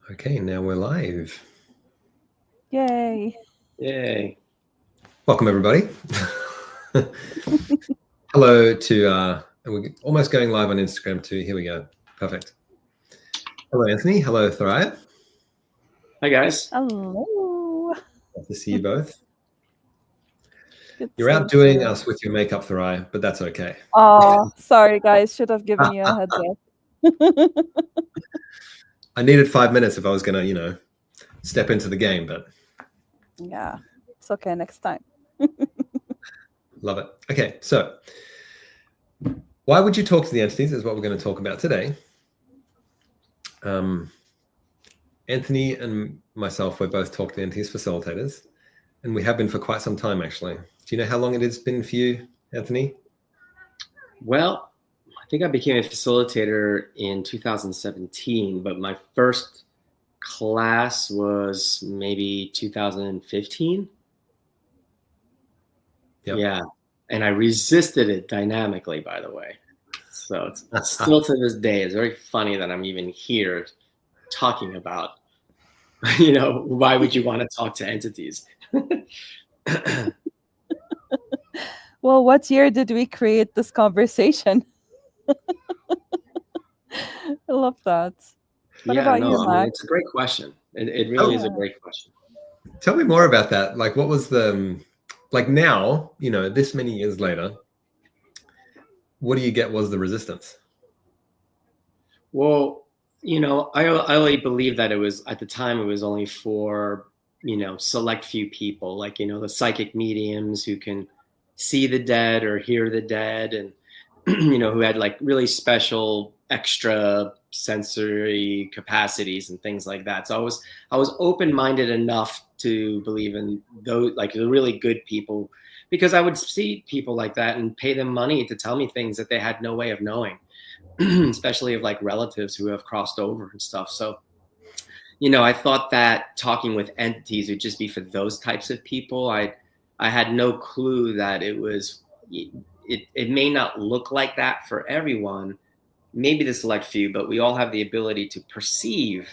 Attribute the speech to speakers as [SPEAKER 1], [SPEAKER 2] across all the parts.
[SPEAKER 1] Okay, now we're live.
[SPEAKER 2] Yay.
[SPEAKER 3] Yay.
[SPEAKER 1] Welcome, everybody. Hello to, and we're almost going live on Instagram too. Here we go. Perfect. Hello, Anthony. Hello, Thoraya.
[SPEAKER 3] Hi, guys.
[SPEAKER 2] Hello.
[SPEAKER 1] Nice to see you both.
[SPEAKER 2] Good
[SPEAKER 1] You're
[SPEAKER 2] to
[SPEAKER 1] outdoing
[SPEAKER 2] see you.
[SPEAKER 1] us with your makeup, Thoraya, but that's okay.
[SPEAKER 2] Oh, sorry guys. Should have given you a heads up.
[SPEAKER 1] I needed 5 minutes if I was going to, step into the game, but
[SPEAKER 2] Yeah, it's okay next time.
[SPEAKER 1] love it. Okay, so why would you talk to the entities is what we're going to talk about today. Anthony and myself, we're both talk to entities facilitators, and we have been for quite some time, actually. Do you know how long it has been for you, Anthony?
[SPEAKER 3] Well, I think I became a facilitator in 2017, but my first class was maybe 2015.
[SPEAKER 1] Yep.
[SPEAKER 3] Yeah. And I resisted it dynamically, by the way. So it's still to this day, it's very funny that I'm even here talking about, why would you want to talk to entities?
[SPEAKER 2] Well, what year did we create this conversation? I love that. What about you, Max?
[SPEAKER 3] It's a great question. It really is a great question.
[SPEAKER 1] Tell me more about that. Like, what was the, like now, this many years later, what do you get was the resistance?
[SPEAKER 3] Well, I only believe that it was, at the time, it was only for, select few people, like, the psychic mediums who can see the dead or hear the dead, and, who had like really special extra sensory capacities and things like that. So I was open-minded enough to believe in those, like the really good people, because I would see people like that and pay them money to tell me things that they had no way of knowing. Especially of like relatives who have crossed over and stuff. So, I thought that talking with entities would just be for those types of people. I had no clue that it may not look like that for everyone, maybe the select few, but we all have the ability to perceive,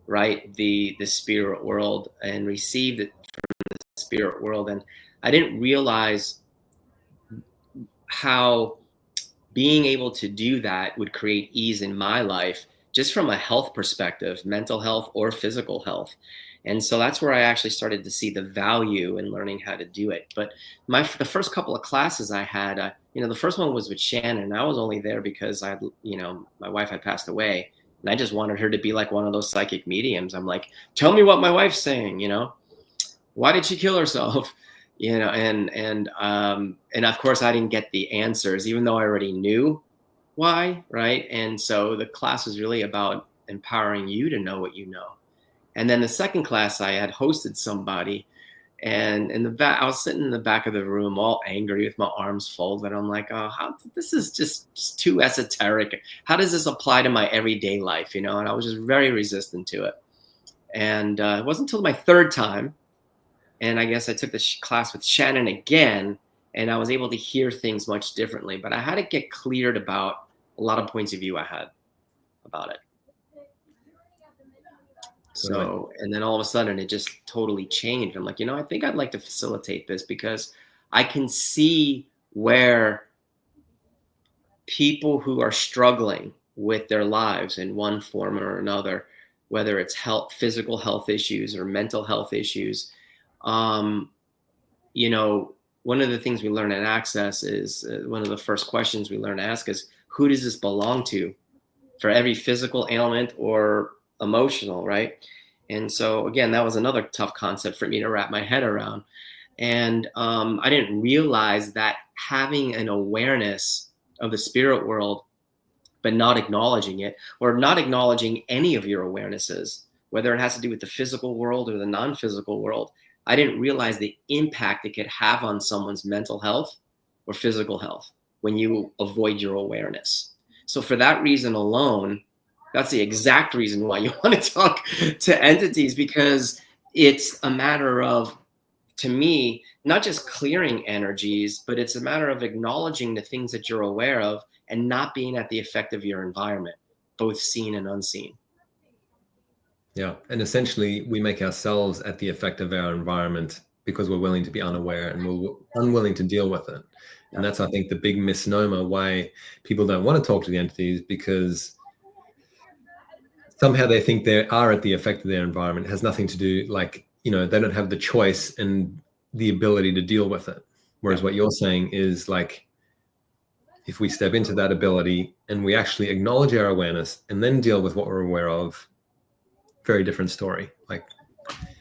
[SPEAKER 3] right, the spirit world and receive it from the spirit world. And I didn't realize how being able to do that would create ease in my life, just from a health perspective, mental health or physical health. And so that's where I actually started to see the value in learning how to do it. But the first couple of classes I had, the first one was with Shannon. I was only there because my wife had passed away, and I just wanted her to be like one of those psychic mediums. I'm like, tell me what my wife's saying. Why did she kill herself? And of course I didn't get the answers, even though I already knew why, right? And so the class was really about empowering you to know what you know. And then the second class, I had hosted somebody, and in the back, I was sitting in the back of the room, all angry with my arms folded. I'm like, oh, this is just too esoteric. How does this apply to my everyday life? And I was just very resistant to it. And it wasn't until my third time, and I guess I took the class with Shannon again, and I was able to hear things much differently. But I had to get cleared about a lot of points of view I had about it. So, and then all of a sudden it just totally changed. I'm like, I think I'd like to facilitate this, because I can see where people who are struggling with their lives in one form or another, whether it's physical health issues or mental health issues, one of the things we learn at Access is one of the first questions we learn to ask is, who does this belong to, for every physical ailment or emotional, right? And so again, that was another tough concept for me to wrap my head around. And I didn't realize that having an awareness of the spirit world, but not acknowledging it, or not acknowledging any of your awarenesses, whether it has to do with the physical world or the non-physical world, I didn't realize the impact it could have on someone's mental health or physical health when you avoid your awareness. So for that reason alone, that's the exact reason why you want to talk to entities, because it's a matter of, to me, not just clearing energies, but it's a matter of acknowledging the things that you're aware of and not being at the effect of your environment, both seen and unseen.
[SPEAKER 1] Yeah. And essentially, we make ourselves at the effect of our environment because we're willing to be unaware and we're unwilling to deal with it. And that's, I think, the big misnomer why people don't want to talk to the entities, because somehow they think they are at the effect of their environment. It has nothing to do, like, they don't have the choice and the ability to deal with it. Whereas what you're saying is, like, if we step into that ability and we actually acknowledge our awareness and then deal with what we're aware of, very different story. Like,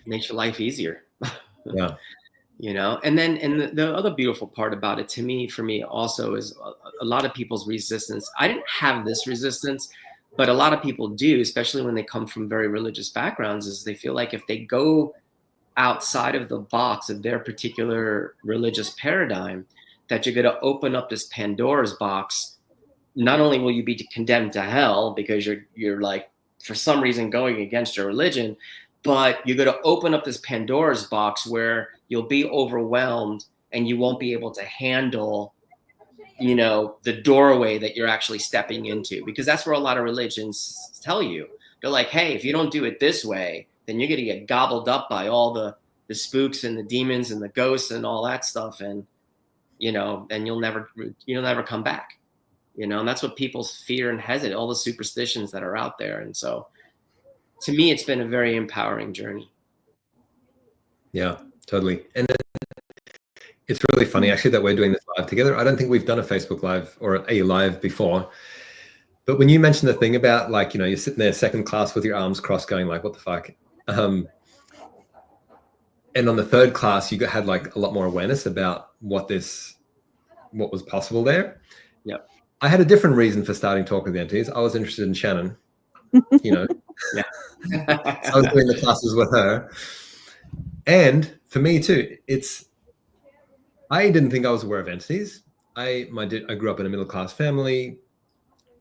[SPEAKER 3] makes your life easier.
[SPEAKER 1] yeah.
[SPEAKER 3] And then, and the other beautiful part about it for me also is a lot of people's resistance. I didn't have this resistance, but a lot of people do, especially when they come from very religious backgrounds, is they feel like if they go outside of the box of their particular religious paradigm, that you're going to open up this Pandora's box. Not only will you be condemned to hell because you're like, for some reason, going against your religion, but you're going to open up this Pandora's box where you'll be overwhelmed and you won't be able to handle, the doorway that you're actually stepping into, because that's where a lot of religions tell you. They're like, hey, if you don't do it this way, then you're going to get gobbled up by all the spooks and the demons and the ghosts and all that stuff. And, and you'll never come back, and that's what people fear and hesitate, all the superstitions that are out there. And so to me, it's been a very empowering journey.
[SPEAKER 1] Yeah, totally. And it's really funny actually that we're doing this live together. I don't think we've done a Facebook Live or a live before. But when you mentioned the thing about, like, you're sitting there second class with your arms crossed going like, what the fuck? And on the third class, you had like a lot more awareness about what was possible there.
[SPEAKER 3] Yeah.
[SPEAKER 1] I had a different reason for starting Talk with the Entities. I was interested in Shannon,
[SPEAKER 3] Yeah.
[SPEAKER 1] I was doing the classes with her. And for me too, I didn't think I was aware of entities. I grew up in a middle-class family,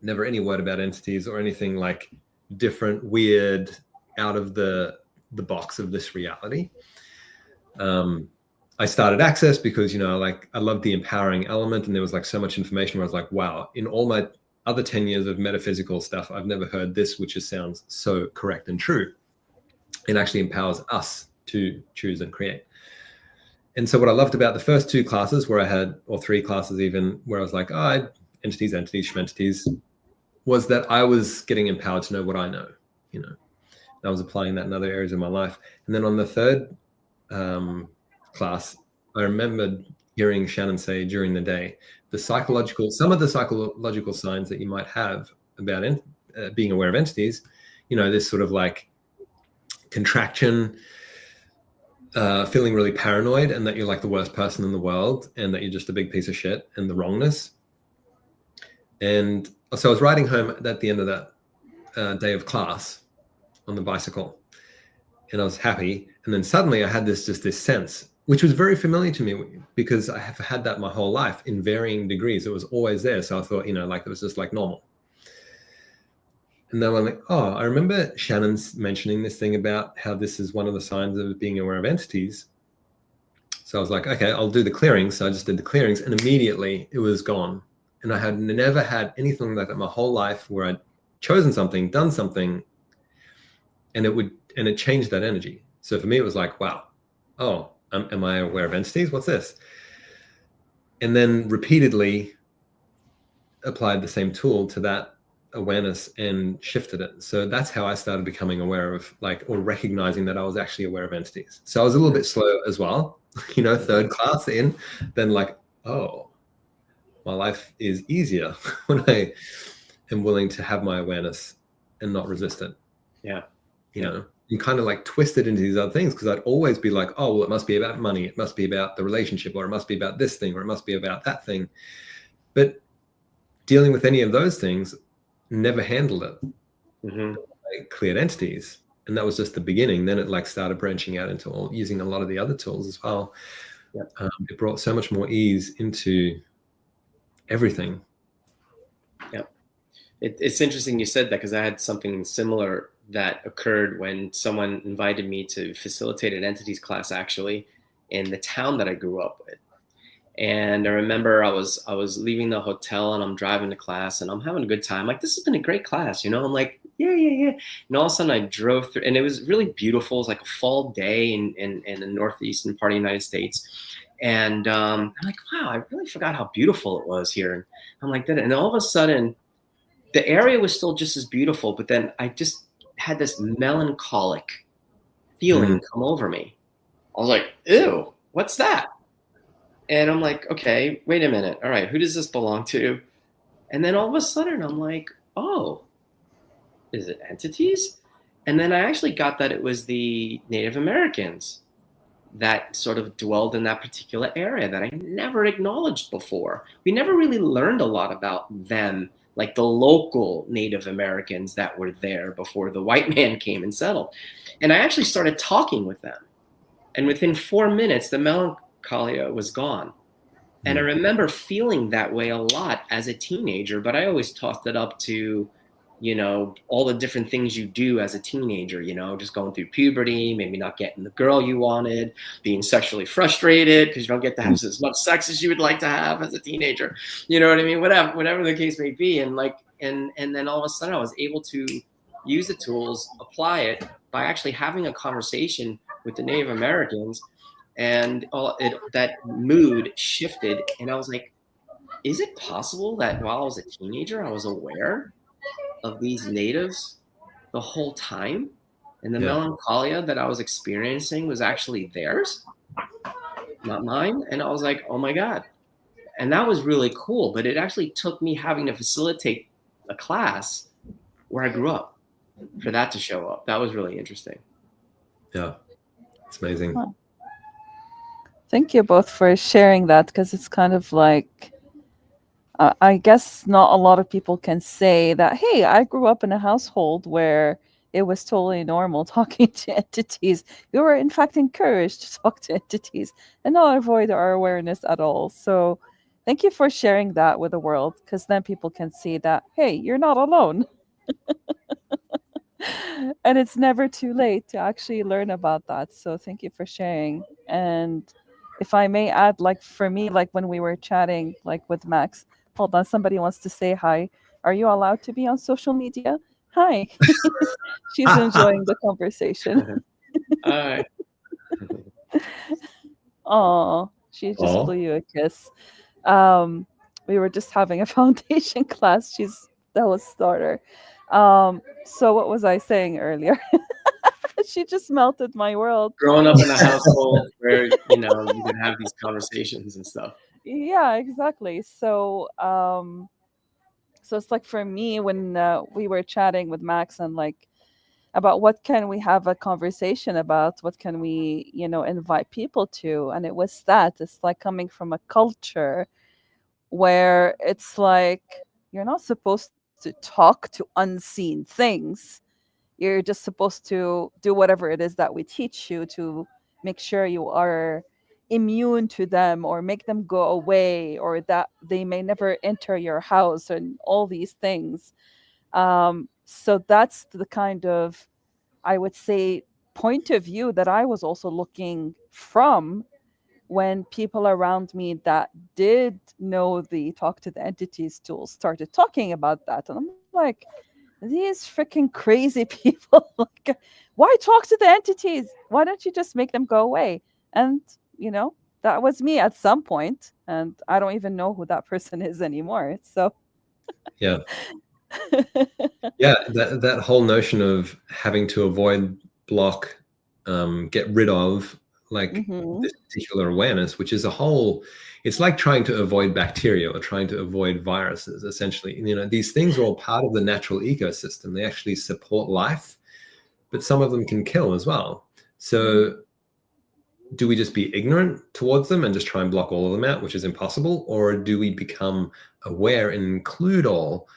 [SPEAKER 1] never any word about entities or anything like different, weird, out of the box of this reality. I started Access because, I loved the empowering element, and there was like so much information where I was like, wow, in all my other 10 years of metaphysical stuff, I've never heard this, which just sounds so correct and true. It actually empowers us to choose and create. And so what I loved about the first two classes or three classes even, where I was like, entities, schmentities, was that I was getting empowered to know what I know, I was applying that in other areas of my life. And then on the third class, I remember hearing Shannon say during the day, some of the psychological signs that you might have about being aware of entities, this sort of like contraction, feeling really paranoid, and that you're like the worst person in the world, and that you're just a big piece of shit, and the wrongness. And so I was riding home at the end of that day of class on the bicycle, and I was happy. And then suddenly I had this sense, which was very familiar to me because I have had that my whole life in varying degrees. It was always there. So I thought, like it was just like normal. And then I'm like, I remember Shannon's mentioning this thing about how this is one of the signs of being aware of entities. So I was like, okay, I'll do the clearings. So I just did the clearings, and immediately it was gone. And I had never had anything like that my whole life, where I'd chosen something, done something, and it changed that energy. So for me, it was like, wow, am I aware of entities? What's this? And then repeatedly applied the same tool to that awareness and shifted it. So that's how I started becoming aware of, or recognizing that I was actually aware of entities. So I was a little bit slow as well, third class in, then like, my life is easier when I am willing to have my awareness and not resist it.
[SPEAKER 3] Yeah.
[SPEAKER 1] And kind of like twist it into these other things, because I'd always be like, it must be about money, it must be about the relationship, or it must be about this thing, or it must be about that thing. But dealing with any of those things, never handled it.
[SPEAKER 3] Mm-hmm.
[SPEAKER 1] I cleared entities, and that was just the beginning. Then it started branching out into using a lot of the other tools as well.
[SPEAKER 3] Yep.
[SPEAKER 1] It brought so much more ease into everything.
[SPEAKER 3] Yep. It's interesting you said that, because I had something similar that occurred when someone invited me to facilitate an entities class, actually, in the town that I grew up with. And I remember I was leaving the hotel and I'm driving to class and I'm having a good time. Like, this has been a great class, I'm like, yeah. And all of a sudden I drove through, and it was really beautiful. It was like a fall day in the northeastern part of the United States. And I'm like, wow, I really forgot how beautiful it was here. And I'm like that. And all of a sudden, the area was still just as beautiful, but then I just had this melancholic feeling come over me. I was like, ew, what's that? And I'm like, okay, wait a minute. All right, who does this belong to? And then all of a sudden I'm like, oh, is it entities? And then I actually got that it was the Native Americans that sort of dwelled in that particular area that I never acknowledged before. We never really learned a lot about them, like the local Native Americans that were there before the white man came and settled. And I actually started talking with them. And within 4 minutes, the melancholia was gone. And I remember feeling that way a lot as a teenager, but I always tossed it up to, all the different things you do as a teenager, just going through puberty, maybe not getting the girl you wanted, being sexually frustrated because you don't get to have as much sex as you would like to have as a teenager. You know what I mean? Whatever the case may be. And and then all of a sudden I was able to use the tools, apply it by actually having a conversation with the Native Americans, and that mood shifted. And I was like, is it possible that while I was a teenager, I was aware of these natives the whole time, and the melancholia that I was experiencing was actually theirs, not mine? And I was like, oh my God. And that was really cool, but it actually took me having to facilitate a class where I grew up for that to show up. That was really interesting.
[SPEAKER 1] Yeah, it's amazing.
[SPEAKER 2] Huh. Thank you both for sharing that, because it's kind of like, I guess not a lot of people can say that, hey, I grew up in a household where it was totally normal talking to entities. We were, in fact, encouraged to talk to entities and not avoid our awareness at all. So thank you for sharing that with the world, because then people can see that, hey, you're not alone. And it's never too late to actually learn about that. So thank you for sharing. And if I may add, like for me, like when we were chatting, like with Max, hold on, somebody wants to say hi. Are you allowed to be on social media? Hi. She's enjoying the conversation.
[SPEAKER 3] All right.
[SPEAKER 2] Oh, she just blew you a kiss. We were just having a foundation class. That was starter. So what was I saying earlier? She just melted my world.
[SPEAKER 3] Growing up in a household where you can have these conversations and stuff.
[SPEAKER 2] Yeah, exactly. So so it's like for me, when we were chatting with Max and like about what can we have a conversation about, what can we invite people to, and it's like coming from a culture where it's like you're not supposed to talk to unseen things. You're just supposed to do whatever it is that we teach you to make sure you are immune to them, or make them go away, or that they may never enter your house, and all these things. So that's the kind of, I would say, point of view that I was also looking from when people around me that did know the talk to the entities tools started talking about that. And I'm like, these freaking crazy people, like, why talk to the entities? Why don't you just make them go away? And that was me at some point, and I don't even know who that person is anymore. So
[SPEAKER 1] yeah that whole notion of having to avoid, block, get rid of, like this particular awareness, which is it's like trying to avoid bacteria or trying to avoid viruses, essentially. These things are all part of the natural ecosystem. They actually support life, but some of them can kill as well. So do we just be ignorant towards them and just try and block all of them out, which is impossible? Or do we become aware and include all,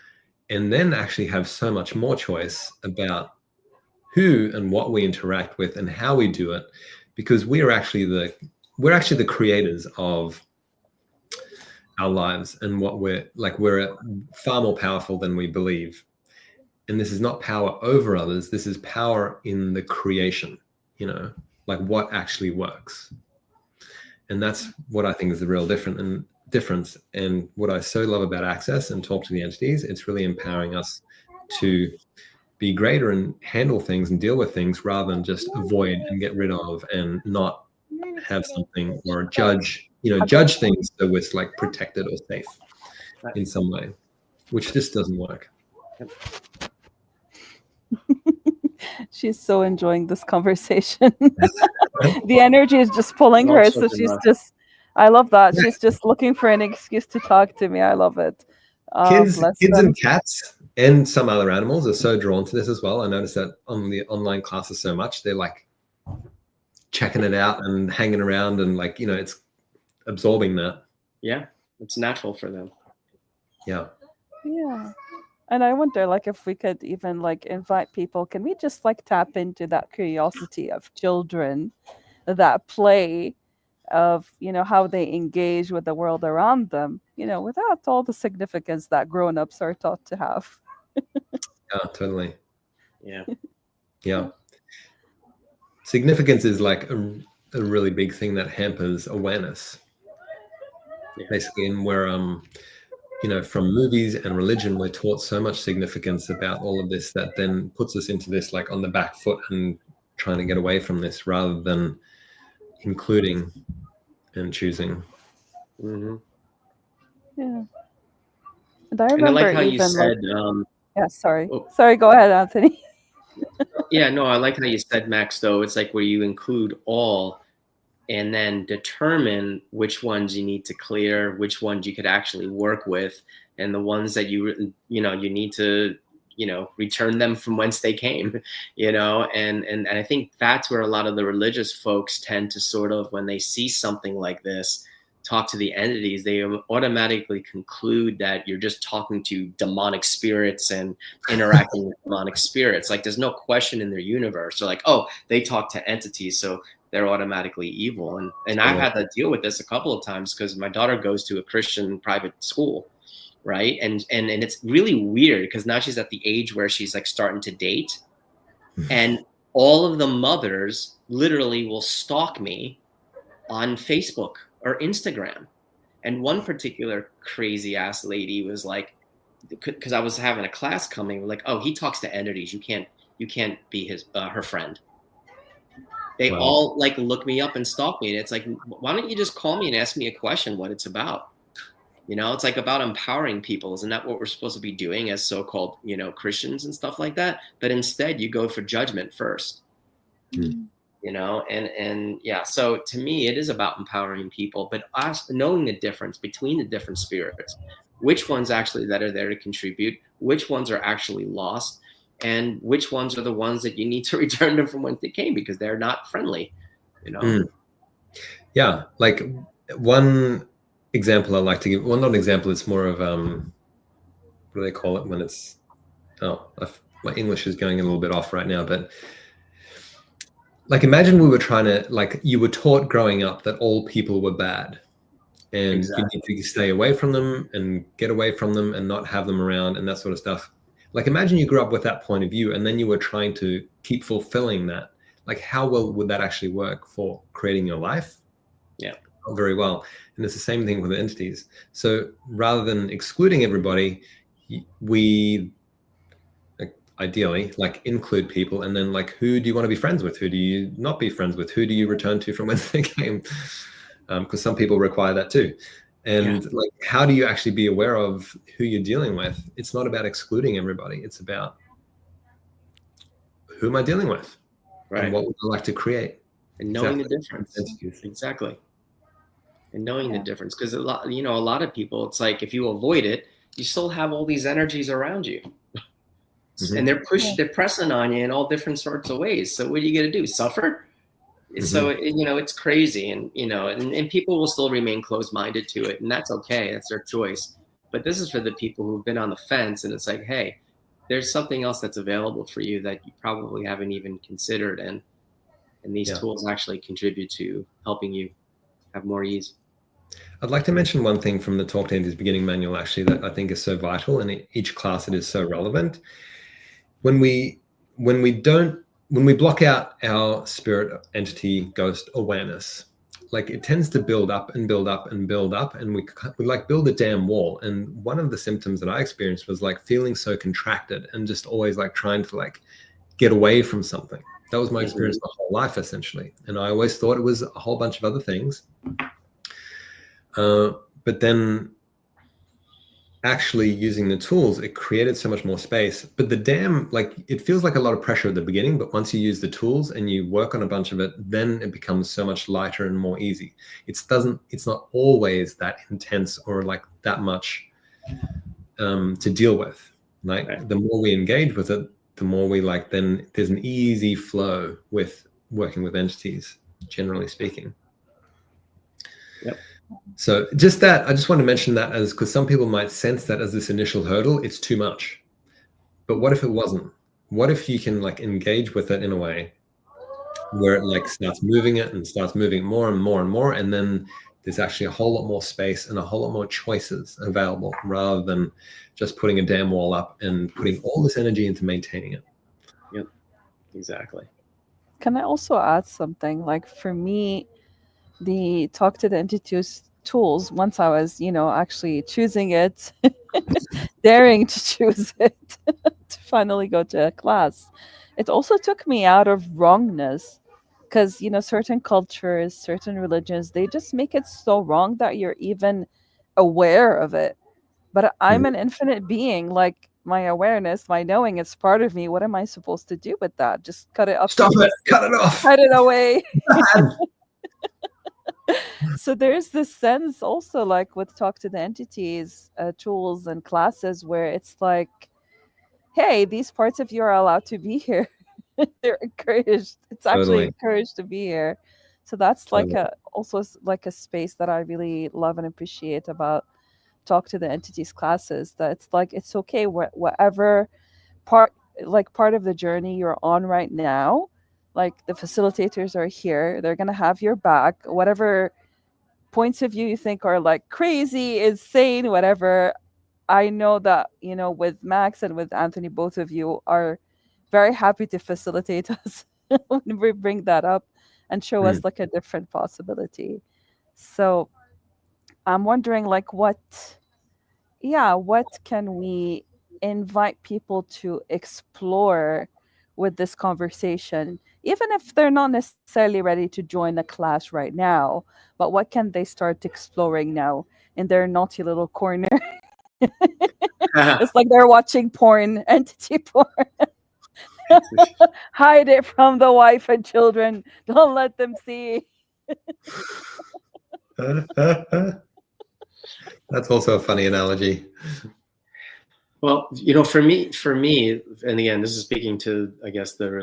[SPEAKER 1] and then actually have so much more choice about who and what we interact with and how we do it? Because we're actually the creators of our lives, and what we're far more powerful than we believe. And this is not power over others. This is power in the creation, like what actually works. And that's what I think is the real difference. And what I so love about Access and Talk to the Entities, it's really empowering us to be greater and handle things and deal with things rather than just avoid and get rid of and not have something or judge things so it's like protected or safe in some way, which just doesn't work.
[SPEAKER 2] She's so enjoying this conversation. The energy is just pulling her, so she's just, I love that. She's just looking for an excuse to talk to me. I love it.
[SPEAKER 1] Kids and cats and some other animals are so drawn to this as well. I noticed that on the online classes so much. They're like checking it out and hanging around and like, it's absorbing that.
[SPEAKER 3] Yeah, it's natural for them.
[SPEAKER 1] Yeah.
[SPEAKER 2] Yeah. And I wonder, like, if we could even like invite people, can we just like tap into that curiosity of children, that play of, how they engage with the world around them, without all the significance that grown-ups are taught to have.
[SPEAKER 1] Yeah, totally.
[SPEAKER 3] Yeah.
[SPEAKER 1] Yeah. Significance is like a really big thing that hampers awareness. Yeah. Basically, and where from movies and religion, we're taught so much significance about all of this that then puts us into this like on the back foot and trying to get away from this rather than including and choosing.
[SPEAKER 3] Mm-hmm.
[SPEAKER 2] Yeah. And I remember
[SPEAKER 3] like how you said,
[SPEAKER 2] yeah, sorry. Sorry, go ahead, Anthony.
[SPEAKER 3] Yeah, no, I like how you said, Max, though. It's like where you include all and then determine which ones you need to clear, which ones you could actually work with, and the ones that you need to, return them from whence they came, and I think that's where a lot of the religious folks tend to sort of, when they see something like this, talk to the entities, they automatically conclude that you're just talking to demonic spirits and interacting with demonic spirits. Like there's no question in their universe. They're like, oh, they talk to entities, so they're automatically evil. And I've had to deal with this a couple of times because my daughter goes to a Christian private school, right? And it's really weird because now she's at the age where she's like starting to date, and all of the mothers literally will stalk me on Facebook or Instagram. And one particular crazy ass lady was like, because I was having a class coming, like, oh, he talks to entities. You can't be her friend. They all like look me up and stalk me. And it's like, why don't you just call me and ask me a question, what it's about? It's like about empowering people. Isn't that what we're supposed to be doing as so-called, Christians and stuff like that? But instead you go for judgment first. Mm. And yeah, so to me, it is about empowering people, but us knowing the difference between the different spirits, which ones actually that are there to contribute, which ones are actually lost, and which ones are the ones that you need to return them from whence they came because they're not friendly,
[SPEAKER 1] Yeah, like one example I like to give, well, not an example, it's more of, what do they call it when it's, my English is going a little bit off right now, but like, imagine we were trying to, like, you were taught growing up that all people were bad and exactly. You need to stay away from them and get away from them and not have them around and that sort of stuff. Like, imagine you grew up with that point of view and then you were trying to keep fulfilling that. Like, how well would that actually work for creating your life?
[SPEAKER 3] Yeah.
[SPEAKER 1] Not very well. And it's the same thing with the entities. So rather than excluding everybody, we ideally like include people, and then like, who do you want to be friends with? Who do you not be friends with? Who do you return to from whence they came? Because some people require that too. And like, how do you actually be aware of who you're dealing with? It's not about excluding everybody. It's about who am I dealing with? Right. And what would I like to create?
[SPEAKER 3] And knowing the difference. Exactly. And knowing the difference. Because a lot of people, it's like, if you avoid it, you still have all these energies around you. Mm-hmm. And they're pressing on you in all different sorts of ways. So what are you going to do? Suffer? Mm-hmm. So, it's crazy. And, and people will still remain closed-minded to it. And that's okay. That's their choice. But this is for the people who've been on the fence. And it's like, hey, there's something else that's available for you that you probably haven't even considered. And these tools actually contribute to helping you have more ease.
[SPEAKER 1] I'd like to mention one thing from the Talk to Entities beginning manual, actually, that I think is so vital. And in each class, it is so relevant. When we block out our spirit entity ghost awareness, like it tends to build up and build up and build up, and we like build a damn wall. And one of the symptoms that I experienced was like feeling so contracted and just always like trying to like get away from something. That was my experience my whole life, essentially. And I always thought it was a whole bunch of other things. But then actually using the tools, it created so much more space. But the dam, like, it feels like a lot of pressure at the beginning, but once you use the tools and you work on a bunch of it, then it becomes so much lighter and more easy. It's not always that intense or like that much to deal with. Like, right. The more we engage with it, the more we like, then there's an easy flow with working with entities, generally speaking.
[SPEAKER 3] Yep.
[SPEAKER 1] So just that, I just want to mention that as, because some people might sense that as this initial hurdle, it's too much. But what if it wasn't? What if you can like engage with it in a way where it like starts moving it and starts moving more and more and more, and then there's actually a whole lot more space and a whole lot more choices available, rather than just putting a dam wall up and putting all this energy into maintaining it.
[SPEAKER 3] Yep, exactly.
[SPEAKER 2] Can I also add something? Like for me, the talk to the entities tools, once I was, actually choosing it, daring to choose it to finally go to a class, it also took me out of wrongness. Because, certain cultures, certain religions, they just make it so wrong that you're even aware of it. But I'm an infinite being. Like, my awareness, my knowing, it's part of me. What am I supposed to do with that? Just cut it up.
[SPEAKER 1] Stop it. Cut it off.
[SPEAKER 2] Cut it away. So there's this sense also, like with talk to the entities, tools and classes, where it's like, hey, these parts of you are allowed to be here. They're encouraged. It's actually encouraged to be here. So that's like also like a space that I really love and appreciate about talk to the entities classes, that it's like, it's okay, whatever part of the journey you're on right now, like the facilitators are here. They're going to have your back. Whatever points of view you think are like crazy, insane, whatever. I know that, with Max and with Anthony, both of you are very happy to facilitate us when we bring that up and show us like a different possibility. So I'm wondering, like, what can we invite people to explore with this conversation, even if they're not necessarily ready to join a class right now, but what can they start exploring now in their naughty little corner? It's like they're watching porn, entity porn. Hide it from the wife and children. Don't let them see.
[SPEAKER 1] That's also a funny analogy.
[SPEAKER 3] Well, for me, and again, this is speaking to, I guess, and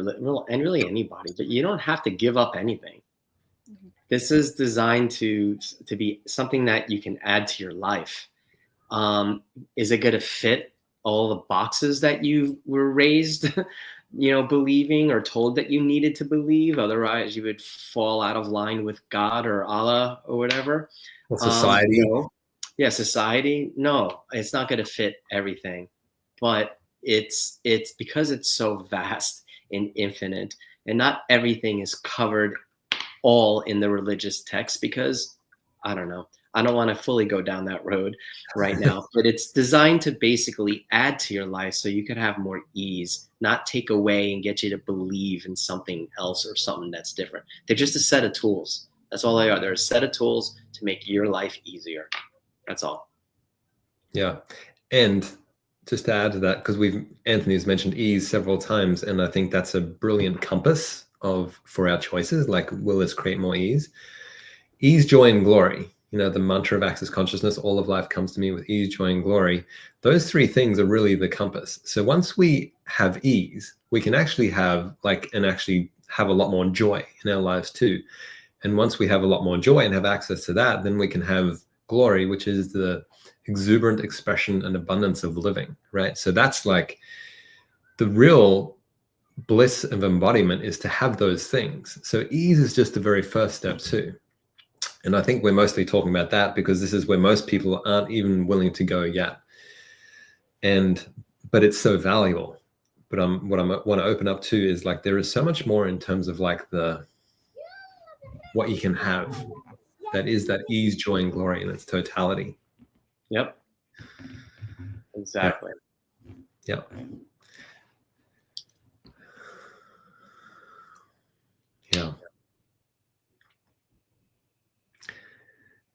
[SPEAKER 3] really anybody, but you don't have to give up anything. Mm-hmm. This is designed to be something that you can add to your life. Is it going to fit all the boxes that you were raised, believing or told that you needed to believe? Otherwise, you would fall out of line with God or Allah or whatever.
[SPEAKER 1] Well, society.
[SPEAKER 3] Yeah, society. No, it's not going to fit everything, but it's because it's so vast and infinite, and not everything is covered all in the religious text, because I don't know. I don't want to fully go down that road right now, but it's designed to basically add to your life so you can have more ease, not take away and get you to believe in something else or something that's different. They're just a set of tools. That's all they are. They're a set of tools to make your life easier. That's all. Yeah.
[SPEAKER 1] And just to add to that, because Anthony's mentioned ease several times, and I think that's a brilliant compass for our choices. Like, will this create more ease? Ease, joy, and glory. The mantra of Access Consciousness, all of life comes to me with ease, joy, and glory. Those three things are really the compass. So once we have ease, we can actually have a lot more joy in our lives too. And once we have a lot more joy and have access to that, then we can have glory, which is the exuberant expression and abundance of living, right? So that's like the real bliss of embodiment, is to have those things. So ease is just the very first step too. And I think we're mostly talking about that because this is where most people aren't even willing to go yet. But it's so valuable. But what I want to open up to is, like, there is so much more in terms of like what you can have that is that ease, joy, and glory in its totality.
[SPEAKER 3] Yep. Exactly.
[SPEAKER 1] Yeah. Yeah.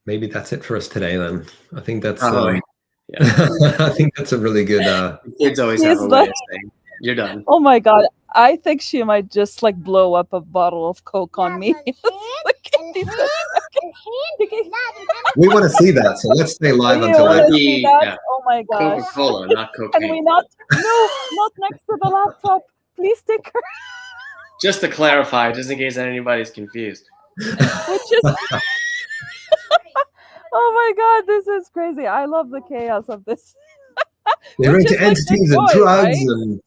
[SPEAKER 1] Maybe that's it for us today then. I think that's
[SPEAKER 3] Yeah.
[SPEAKER 1] I think that's a really good
[SPEAKER 3] The kids always have a way of saying, "You're done."
[SPEAKER 2] Oh my God. I think she might just like blow up a bottle of Coke on me.
[SPEAKER 1] we want to see that, so let's stay live
[SPEAKER 2] You
[SPEAKER 1] until
[SPEAKER 2] wanna
[SPEAKER 1] later.
[SPEAKER 2] see that? Oh my gosh.
[SPEAKER 3] Coca-Cola, not
[SPEAKER 2] Can we
[SPEAKER 3] cocaine.
[SPEAKER 2] not? No, not next to the laptop. Please take her.
[SPEAKER 3] Just to clarify, just in case anybody's confused.
[SPEAKER 2] Which is oh my God, this is crazy. I love the chaos of this.
[SPEAKER 1] They're
[SPEAKER 2] Which
[SPEAKER 1] into
[SPEAKER 2] is like
[SPEAKER 1] entities
[SPEAKER 2] the
[SPEAKER 1] and
[SPEAKER 2] joy,
[SPEAKER 1] drugs
[SPEAKER 2] right?
[SPEAKER 1] and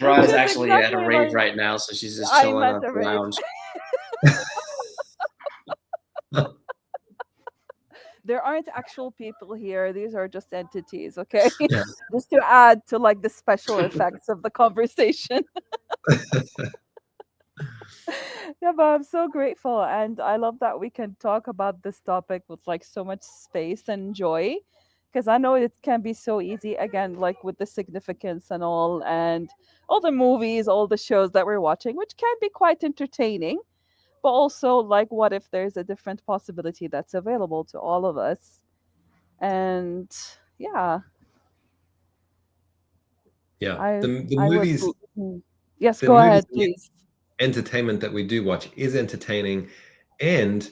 [SPEAKER 3] Veron's
[SPEAKER 2] is
[SPEAKER 3] actually at a
[SPEAKER 2] exactly
[SPEAKER 3] rave
[SPEAKER 2] like-
[SPEAKER 3] right now, so she's just
[SPEAKER 2] I
[SPEAKER 3] chilling
[SPEAKER 2] meant
[SPEAKER 3] on
[SPEAKER 2] a
[SPEAKER 3] the
[SPEAKER 2] rave.
[SPEAKER 3] lounge.
[SPEAKER 2] There aren't actual people here. These are just entities, okay?
[SPEAKER 1] Yeah.
[SPEAKER 2] Just to add to like the special effects of the conversation. Yeah, but I'm so grateful, and I love that we can talk about this topic with like so much space and joy, because I know it can be so easy again, like with the significance and all the movies, all the shows that we're watching, which can be quite entertaining, but also like what if there's a different possibility that's available to all of us? And yeah,
[SPEAKER 1] yeah. The
[SPEAKER 2] I would
[SPEAKER 1] movies,
[SPEAKER 2] yes,
[SPEAKER 1] the
[SPEAKER 2] go
[SPEAKER 1] movies
[SPEAKER 2] ahead,
[SPEAKER 1] and the
[SPEAKER 2] please.
[SPEAKER 1] entertainment that we do watch is entertaining, and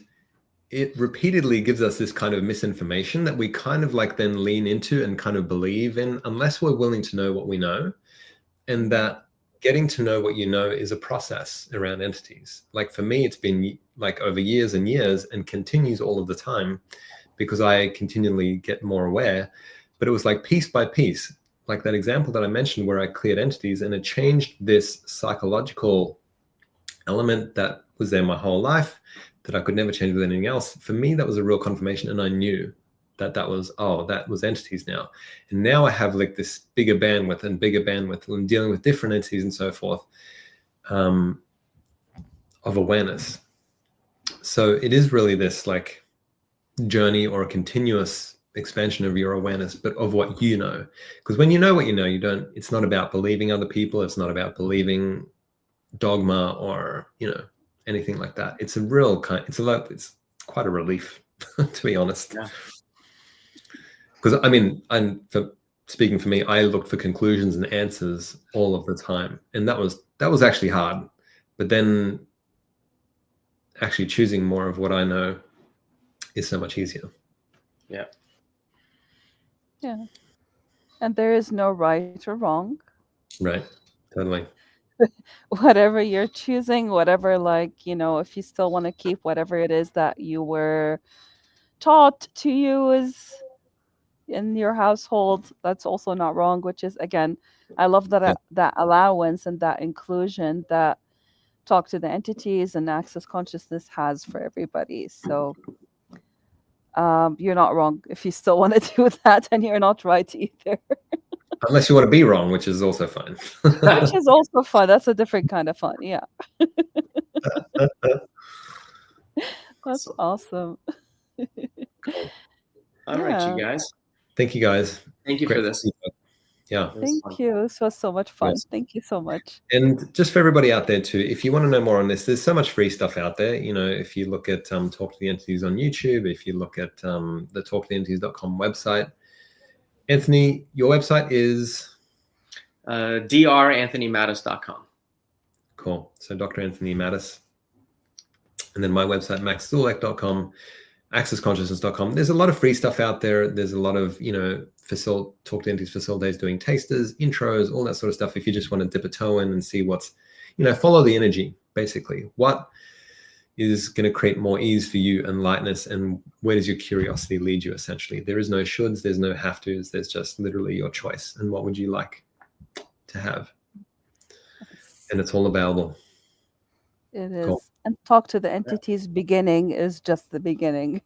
[SPEAKER 1] it repeatedly gives us this kind of misinformation that we kind of like then lean into and kind of believe in, unless we're willing to know what we know. And that getting to know what you know is a process around entities. Like for me, it's been like over years and years and continues all of the time because I continually get more aware. But it was like piece by piece, like that example that I mentioned where I cleared entities, and it changed this psychological element that was there my whole life that I could never change with anything else. For me, that was a real confirmation, and I knew that was entities now. And now I have like this bigger bandwidth and dealing with different entities and so forth, of awareness. So it is really this like journey or a continuous expansion of your awareness, but of what you know. Because when you know what you know, it's not about believing other people. It's not about believing dogma or, anything like that. It's a real it's quite a relief, to be honest.
[SPEAKER 3] Yeah.
[SPEAKER 1] Because speaking for me, I looked for conclusions and answers all of the time, and that was actually hard. But then, actually choosing more of what I know is so much easier.
[SPEAKER 3] Yeah.
[SPEAKER 2] Yeah, and there is no right or wrong.
[SPEAKER 1] Right. Totally.
[SPEAKER 2] Whatever you're choosing, whatever if you still want to keep whatever it is that you were taught to use in your household, that's also not wrong, which is again, I love that that allowance and that inclusion that Talk to the Entities and Access Consciousness has for everybody. So you're not wrong if you still want to do that, and you're not right either.
[SPEAKER 1] Unless you want to be wrong, which is also fine.
[SPEAKER 2] Which is also fun. That's a different kind of fun. Yeah. That's awesome.
[SPEAKER 3] Cool. All right, you guys.
[SPEAKER 1] Thank you, guys.
[SPEAKER 3] Thank you for this.
[SPEAKER 1] Yeah.
[SPEAKER 2] Thank you. This was so much fun.
[SPEAKER 1] Yes.
[SPEAKER 2] Thank you so much.
[SPEAKER 1] And just for everybody out there too, if you want to know more on this, there's so much free stuff out there. If you look at Talk to the Entities on YouTube, if you look at the talktotheentities.com website. Anthony, your website is?
[SPEAKER 3] dranthonymattis.com.
[SPEAKER 1] Cool. So Dr. Anthony Mattis. And then my website, maxzulek.com, accessconsciousness.com. There's a lot of free stuff out there. There's a lot of, Talk to Entities facilitators doing tasters, intros, all that sort of stuff. If you just want to dip a toe in and see what's, follow the energy, basically. What is going to create more ease for you and lightness, and where does your curiosity lead you, essentially? There is no shoulds, there's no have tos, there's just literally your choice. And what would you like to have? And it's all available.
[SPEAKER 2] It is.
[SPEAKER 1] Cool.
[SPEAKER 2] And Talk to the Entities beginning is just the beginning.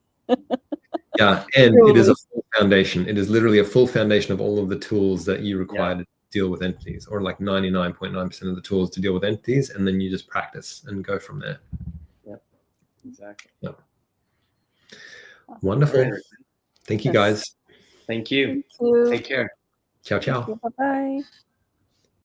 [SPEAKER 1] Yeah, and it is a full foundation. It is literally a full foundation of all of the tools that you require to deal with entities, or like 99.9% of the tools to deal with entities, and then you just practice and go from there.
[SPEAKER 3] Exactly.
[SPEAKER 1] Wonderful.
[SPEAKER 3] Great.
[SPEAKER 1] Thank you,
[SPEAKER 2] Yes.
[SPEAKER 1] guys.
[SPEAKER 3] Thank you.
[SPEAKER 2] Thank you.
[SPEAKER 3] Take care.
[SPEAKER 1] Ciao,
[SPEAKER 2] Thank
[SPEAKER 1] ciao.
[SPEAKER 2] you. Bye-bye.